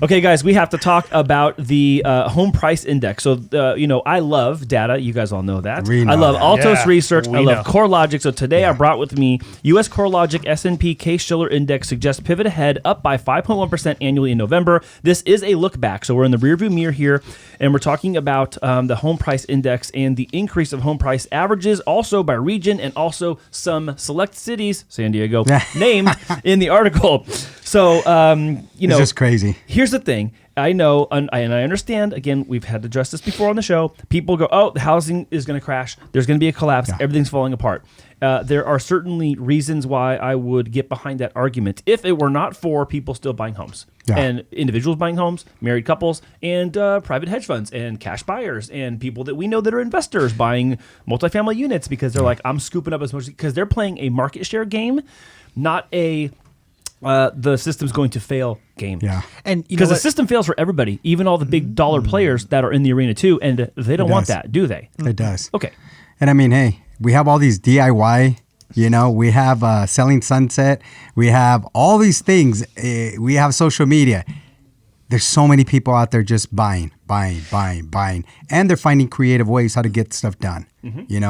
Okay, guys, we have to talk about the home price index. So, I love data. You guys all know that. I love Altos Research. I love CoreLogic. So today I brought with me U.S. CoreLogic S&P Case-Shiller Index suggests pivot ahead up by 5.1% annually in November. This is a look back. So we're in the rearview mirror here, and we're talking about the home price index and the increase of home price averages, also by region and also some select cities, San Diego, named in the article. So, it's just crazy. Here's the thing. I know, and I understand, again, we've had to address this before on the show. People go, oh, the housing is going to crash. There's going to be a collapse. Yeah. Everything's falling apart. There are certainly reasons why I would get behind that argument if it were not for people still buying homes. Yeah. And individuals buying homes, married couples, and private hedge funds, and cash buyers, and people that we know that are investors buying multifamily units because they're like, I'm scooping up as much, because they're playing a market share game, not a the system's going to fail game. Yeah. And because the system fails for everybody, even all the big dollar players that are in the arena too, and they don't want that, do they? It does. Okay. And I mean, hey, we have all these DIY, we have Selling Sunset, we have all these things, we have social media. There's so many people out there just buying, and they're finding creative ways how to get stuff done.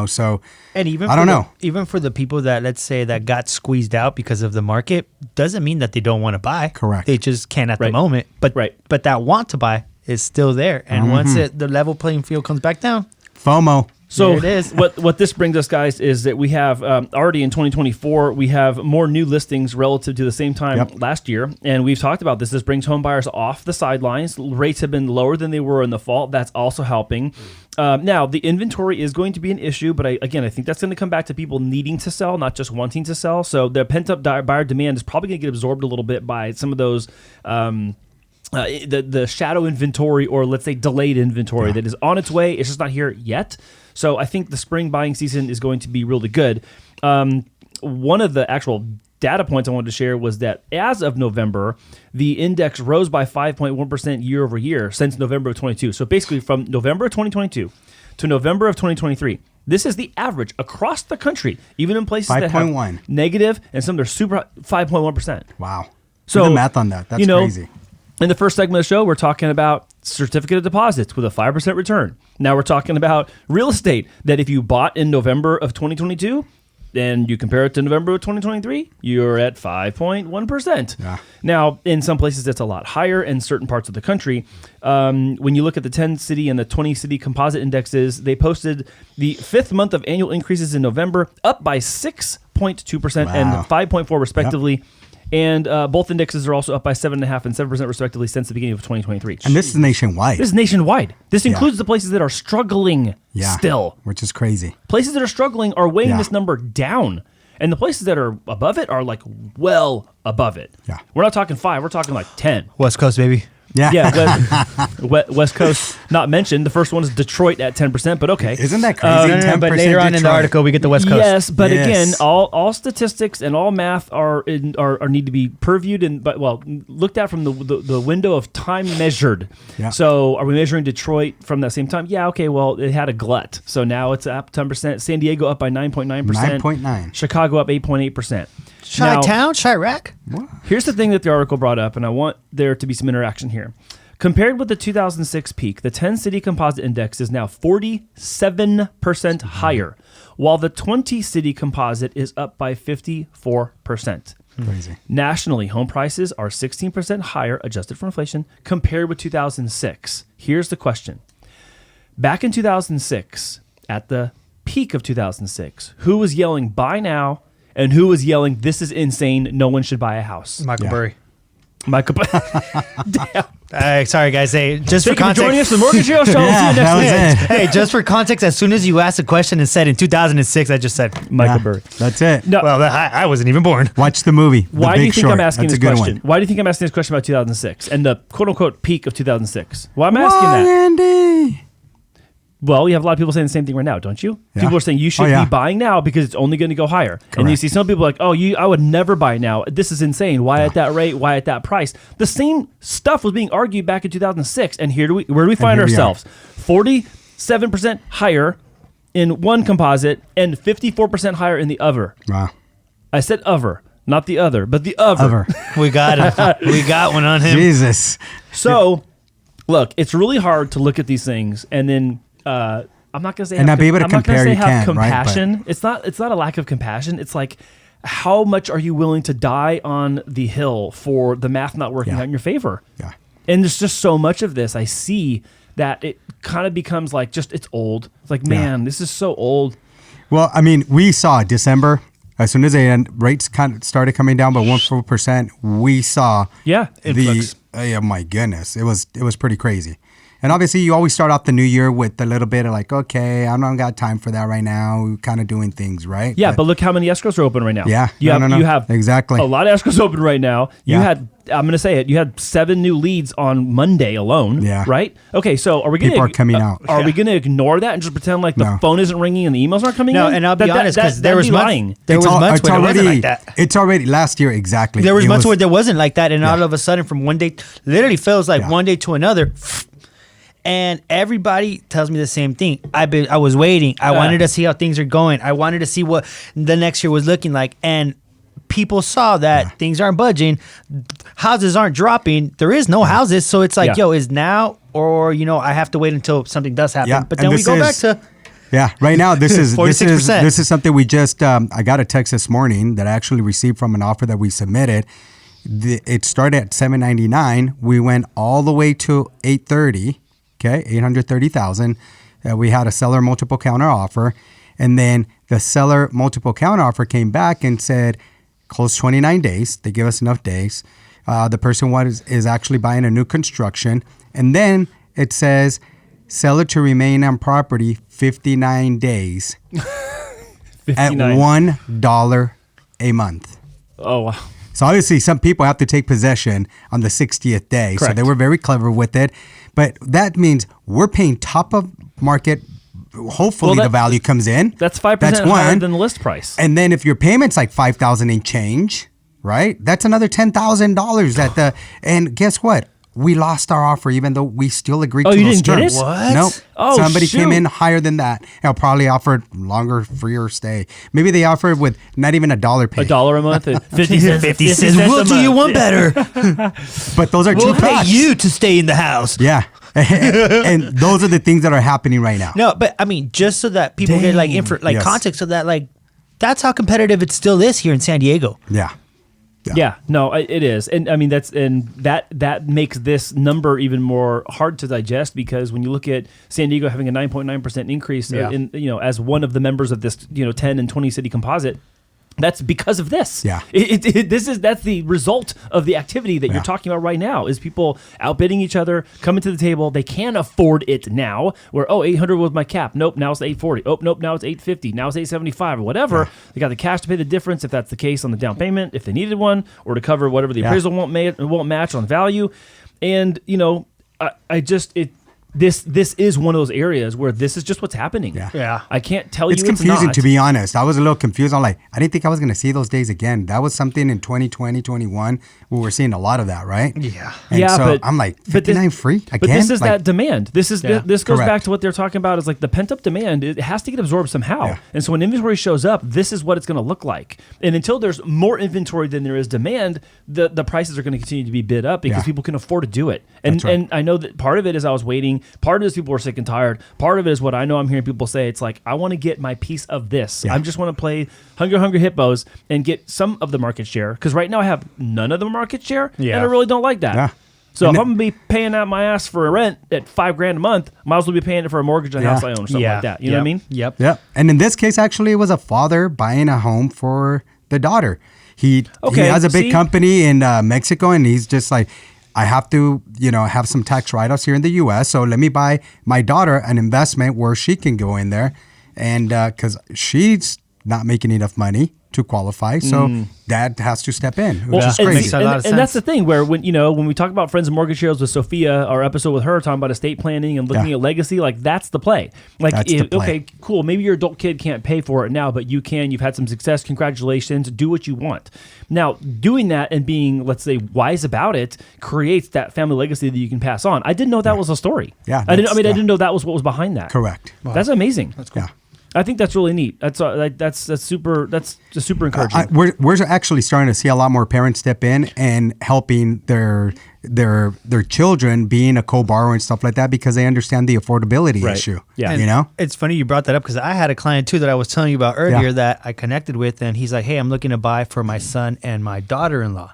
So and even I don't know. Even for the people that, let's say, that got squeezed out because of the market, doesn't mean that they don't want to buy. Correct. They just can't at the moment. But that want to buy is still there. And once the level playing field comes back down, FOMO. So it is. What this brings us, guys, is that we have already in 2024, we have more new listings relative to the same time last year. And we've talked about this. This brings home buyers off the sidelines. Rates have been lower than they were in the fall. That's also helping. Now, the inventory is going to be an issue, but I think that's going to come back to people needing to sell, not just wanting to sell. So the pent-up buyer demand is probably going to get absorbed a little bit by some of those the shadow inventory, or let's say delayed inventory that is on its way. It's just not here yet. So I think the spring buying season is going to be really good. One of the actual data points I wanted to share was that as of November, the index rose by 5.1% year over year since November of 22. So basically from November of 2022 to November of 2023, this is the average across the country, even in places that have negative and some that are super 5.1%. Wow. So do the math on that. That's crazy. In the first segment of the show, we're talking about certificate of deposits with a 5% return. Now we're talking about real estate that if you bought in November of 2022, and you compare it to November of 2023, you're at 5.1%. Yeah. Now, in some places, it's a lot higher in certain parts of the country. When you look at the 10-city and the 20-city composite indexes, they posted the fifth month of annual increases in November, up by 6.2% and 5.4% respectively. Yep. And both indexes are also up by 7.5% and 7% respectively since the beginning of 2023. And this is nationwide. This is nationwide. This includes the places that are struggling still. Which is crazy. Places that are struggling are weighing this number down. And the places that are above it are like well above it. Yeah. We're not talking 5. We're talking like 10. West Coast, baby. Yeah, West Coast not mentioned. The first one is Detroit at 10%, but okay. Isn't that crazy? No, but later on in the article, we get the West Coast. Yes, but again, all statistics and all math are need to be purviewed and looked at from the window of time measured. Yeah. So are we measuring Detroit from that same time? Yeah, okay, well, it had a glut. So now it's up 10%. San Diego up by 9.9%. 9.9. Chicago up 8.8%. Chi-Town, Chirac. Here's the thing that the article brought up, and I want there to be some interaction here. Compared with the 2006 peak, the 10-city composite index is now 47% higher, while the 20-city composite is up by 54%. Crazy. Nationally, home prices are 16% higher, adjusted for inflation, compared with 2006. Here's the question. Back in 2006, at the peak of 2006, who was yelling, buy now, and who was yelling, this is insane, no one should buy a house? Michael Burry. Michael Burry. Damn. Sorry, guys. Hey, just for context. Joining us for the Mortgage Show. See you next week. Hey, just for context, as soon as you asked the question and said in 2006, I just said Michael Burry. That's it. No. Well, I wasn't even born. Watch the movie. Why do you think I'm asking this question? Why do you think I'm asking this question about 2006 and the quote-unquote peak of 2006? Why am I asking that? Andy? Well, you have a lot of people saying the same thing right now, don't you? Yeah. People are saying you should be buying now because it's only going to go higher. Correct. And you see some people like, I would never buy now. This is insane. Why at that rate? Why at that price? The same stuff was being argued back in 2006. And where do we find ourselves? 47% higher in one composite and 54% higher in the other. Wow. I said other. not the other, but the other. We got him. We got one on him. Jesus. So, look, it's really hard to look at these things and then I'm not gonna say and not be able to compare. You have can, compassion. Right? It's not a lack of compassion. It's like, how much are you willing to die on the hill for the math not working out in your favor? Yeah. And there's just so much of this. I see that it kind of becomes like it's old. It's like, man, this is so old. Well, I mean, we saw December. As soon as the rates kind of started coming down by 1%, we saw oh my goodness, it was pretty crazy. And obviously, you always start off the new year with a little bit of like, okay, I don't got time for that right now. We're kind of doing things, right? Yeah, but look how many escrows are open right now. Yeah, you have exactly a lot of escrows open right now. You had, I'm going to say it, you had 7 new leads on Monday alone. Yeah. Right? Okay, so are we going to... People are coming out. Are we going to ignore that and just pretend like the phone isn't ringing and the emails aren't coming in? No, and I'll be honest, because there was lying. There was months where it wasn't like that. It's already last year, exactly. There was months where there wasn't like that, and all of a sudden from one day, literally feels like one day to another... And everybody tells me the same thing. I was waiting. I wanted to see how things are going. I wanted to see what the next year was looking like. And people saw that things aren't budging. Houses aren't dropping. There is no houses. So it's like, is now or, I have to wait until something does happen. Yeah. But then we go back to... Yeah, right now this is 46%. This is something we just I got a text this morning that I actually received from an offer that we submitted. It started at $799. We went all the way to $830. Okay, $830,000. We had a seller multiple counter offer, and then the seller multiple counter offer came back and said, close 29 days. They give us enough days. The person is actually buying a new construction, and then it says seller to remain on property 59 days 59. At $1 a month. Oh wow. So obviously some people have to take possession on the 60th day. Correct. So they were very clever with it. But that means we're paying top of market. Hopefully the value comes in. That's 5% higher than the list price. And then if your payment's like $5,000 and change, right? That's another $10,000 and guess what? We lost our offer even though we still agreed to those terms. Oh, you didn't get it? What? Nope. Oh, somebody came in higher than that. They'll probably offered longer, freer stay. Maybe they offered with not even $1 pay. $1 a month? 50 cents. 50 cents. We'll do you one better. But those are we'll two pay packs. you to stay in the house. Yeah. And those are the things that are happening right now. No, but I mean, just so that people get context of that, like that's how competitive it still is here in San Diego. Yeah. Yeah, no, it is, and I mean that makes this number even more hard to digest because when you look at San Diego having a 9.9% increase in as one of the members of this 10 and 20 city composite. That's because of this. Yeah. That's the result of the activity that you're talking about right now is people outbidding each other, coming to the table. They can afford it now where, 800 was my cap. Nope. Now it's 840. Oh, nope. Now it's 850. Now it's 875 or whatever. Yeah. They got the cash to pay the difference if that's the case on the down payment, if they needed one or to cover whatever the appraisal won't match on value. And, This is one of those areas where this is just what's happening. Yeah. I can't tell you it's confusing not. To be honest. I was a little confused. I'm like, I didn't think I was going to see those days again. That was something in 2020, 21 where we're seeing a lot of that, right? Yeah. And so I'm like, 59 free again? But this is that demand. This goes Correct. back to what they're talking about is like the pent-up demand. It has to get absorbed somehow. Yeah. And so when inventory shows up, this is what it's going to look like. And until there's more inventory than there is demand, the prices are going to continue to be bid up because people can afford to do it. And and I know that part of it is I was waiting. Part of it is people were sick and tired. Part of it is what I know I'm hearing people say. It's like, I want to get my piece of this. I just want to play Hungry Hippos and get some of the market share. Because right now I have none of the market share. And I really don't like that. Yeah. So if I'm going to be paying out my ass for a rent at $5,000 a month, might as well be paying it for a mortgage on a house I own or something like that. You know what I mean? Yep. And in this case, actually, it was a father buying a home for the daughter. He has a big company in Mexico, and he's just like, I have to, have some tax write-offs here in the U.S., so let me buy my daughter an investment where she can go in there, and because she's not making enough money to qualify, so dad has to step in, which is crazy. And that's the thing where when we talk about Friends of Mortgage Shares with Sophia, our episode with her talking about estate planning and looking at legacy, like that's the play. Like, okay, cool, maybe your adult kid can't pay for it now, but you can. You've had some success. Congratulations. Do what you want. Now, doing that and being, let's say, wise about it creates that family legacy that you can pass on. I didn't know that was a story. Yeah, I didn't know that was what was behind that. Correct. Wow. That's amazing. That's cool. Yeah. I think that's really neat. That's just super encouraging. We're actually starting to see a lot more parents step in and helping their children being a co-borrower and stuff like that because they understand the affordability issue. Yeah. You know? It's funny you brought that up because I had a client too that I was telling you about earlier that I connected with, and he's like, hey, I'm looking to buy for my son and my daughter-in-law.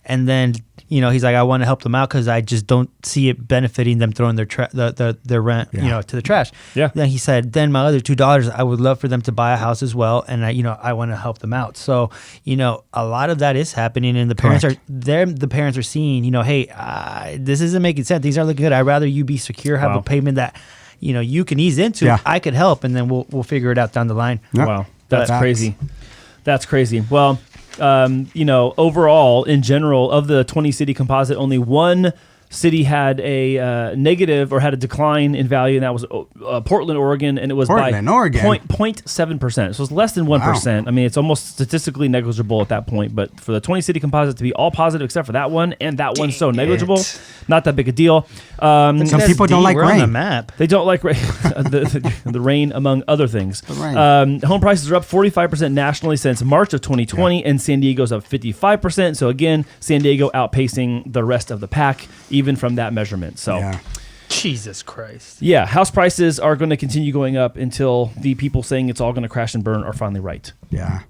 And then, he's like, I want to help them out because I just don't see it benefiting them throwing their rent, to the trash. Yeah. Then he said, then my other two daughters, I would love for them to buy a house as well, and I want to help them out. So, a lot of that is happening, and the parents are seeing, hey, this isn't making sense. These aren't looking good. I'd rather you be secure, have a payment that, you can ease into. Yeah. I could help, and then we'll figure it out down the line. Yep. Wow, that's crazy. That's crazy. Well. Overall, in general, of the 20-city composite, only one city had a negative or had a decline in value, and that was Portland, Oregon, and it was Oregon. 0.7%. So it's less than 1%. Wow. I mean, it's almost statistically negligible at that point. But for the 20-city composite to be all positive except for that one, and that one's so negligible, not that big a deal. Some people don't like We're on the rain. map. They don't like rain, the rain, among other things. The rain. Home prices are up 45% nationally since March of 2020, and San Diego's up 55%. So again, San Diego outpacing the rest of the pack, even from that measurement. So, Jesus Christ. yeah, house prices are going to continue going up until the people saying it's all going to crash and burn are finally right. Yeah.